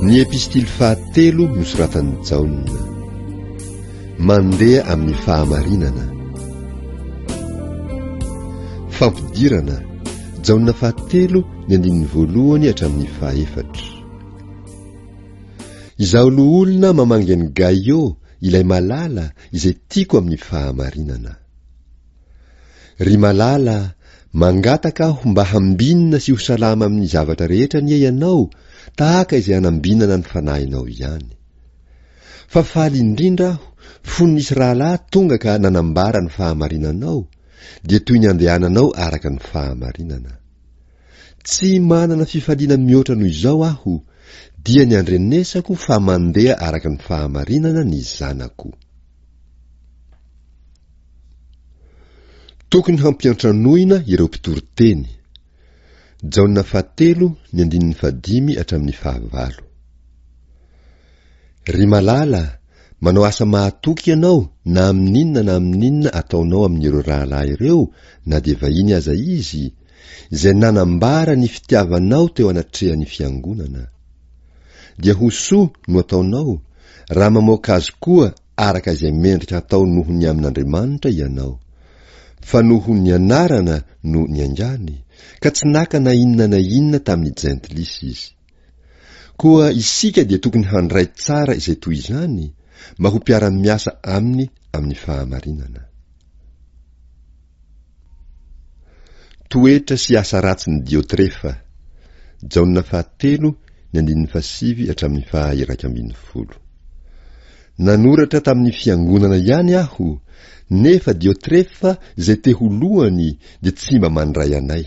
Ny epistily fahatelo nosoratan'i Jaona. Mandeha amin'ny fahamarinana. Fampidirana. Jaona fahatelo ny andininy voalohany hatramin'ny fahaefatra. Izaho loha olona mamangany Gaio, ilay malala izay tiako amin'ny fahamarinana. Ry malala, mangataka aho mba hambinina sy ho salama amin'ny zavatra rehetra ny ianao, tahaka izay hanambinana ny fanahinao ihany. Fa faly indrindra aho, fony nisy rahalahy tonga ka nanambara ny fahamarinanao, dia toy ny andehananao araka ny fahamarinana. Tsy manana fifaliana mihoatra noho izao aho, dia ny andrenesako fa mandeha araka ny fahamarinana ny zanako. Tokony hampiantranoina ireo mpitory-teny. Jaona fahatelo ny andininy fahadimy hatramin'ny fahavalo. Ry malala, manao asa mahatoky ianao na amin'inona na amin'inona ataonao amin'ireo rahalahy ireo, na dia vahiny aza izy, izay nanambara ny fitiavanao teo anatrehan'ny fiangonana. Dia ho soa no ataonao, raha mamoaka azy koa araka izay mendrika atao noho ny amin'Andriamanitra ianao. Fa noho ny anarana no ny angany, ka tsy naka na inona tamin'ny jentilisy izy. Koa isika dia tokony handray tsara izay toy izany, mba ho mpiara-miasa aminy amin'ny fahamarinana. Toetra sy asa ratsy ny Diotrefa. Jaona fahatelo ny andininy fahasivy hatramin'ny faha-11. Nanoratra tamin'ny fiangonana ihany aho, nefa Diotrefa izay te ho lohany dia tsy mba mandray anay.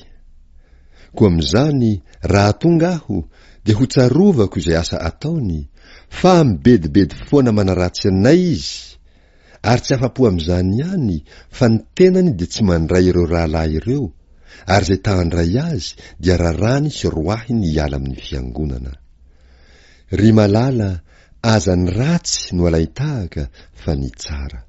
Koa amin'izany, raha tonga aho, dia ho tsarovako izay asa ataony, fa mibedibedy foana manaratsy anay izy. Ary tsy afa-po amin'izany ihany, fa ny tenany dia tsy mandray ireo rahalahy ireo, ary izay tahandray azy dia rarany sy roahiny hiala amin'ny fiangonana. Ry malala, aza ny ratsy no alaitahaka fa ny tsara.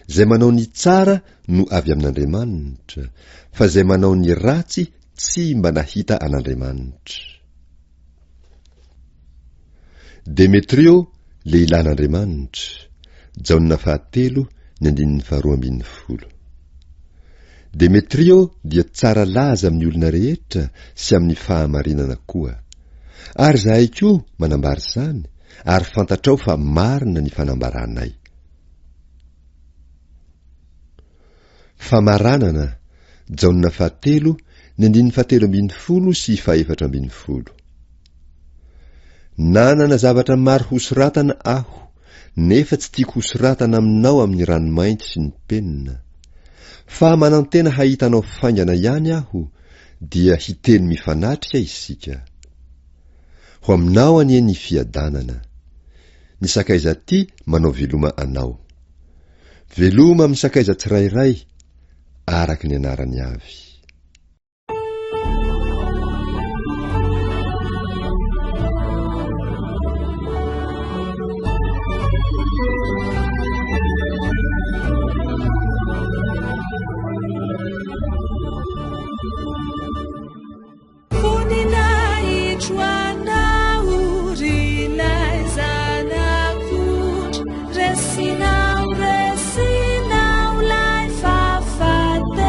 Zay manao ny tsara no avy amin'Andriamanitra, fa zay manao ny ratsy tsy mba nahita an'Andriamanitra. Demetrio, lehilahin'Andriamanitra. Jaona fahatelo ny andininy faha-12. Demetrio dia tsara laza amin'ny olona rehetra sy amin'ny fahamarinana koa. Ary zahay koa manambara izany, ary fantatrao fa marina ny fanambaranay. Famaranana. Jaona fahatelo ny andininy faha-13 sy faha-14. Nanana zavatra maro ho soratana aho, nefa tsy tiako ho soratana aminao amin'ny ranomainty sy ny penina. Fa manantena hahitanao faingana ihany aho, dia hiteny mifanatrika isika. Ho aminao anie ny fiadanana. Ny sakaiza ty manao veloma anao. Veloma amin'ny sakaiza tsirairay, araka ny anarany avy. Resinau, lai fafatesana.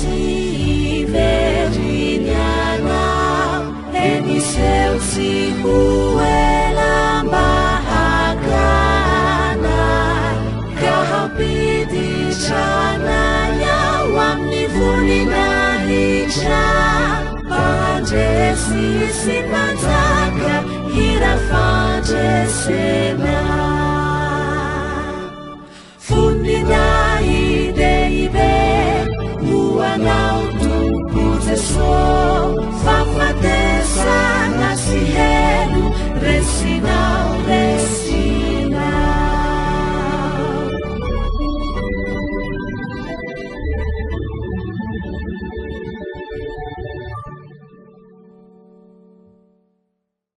sy verinianao eniseo tsy ho elambahakana ka hampiditranay ao amin'ny voninahitra pandresy sy manjaka hira fandresena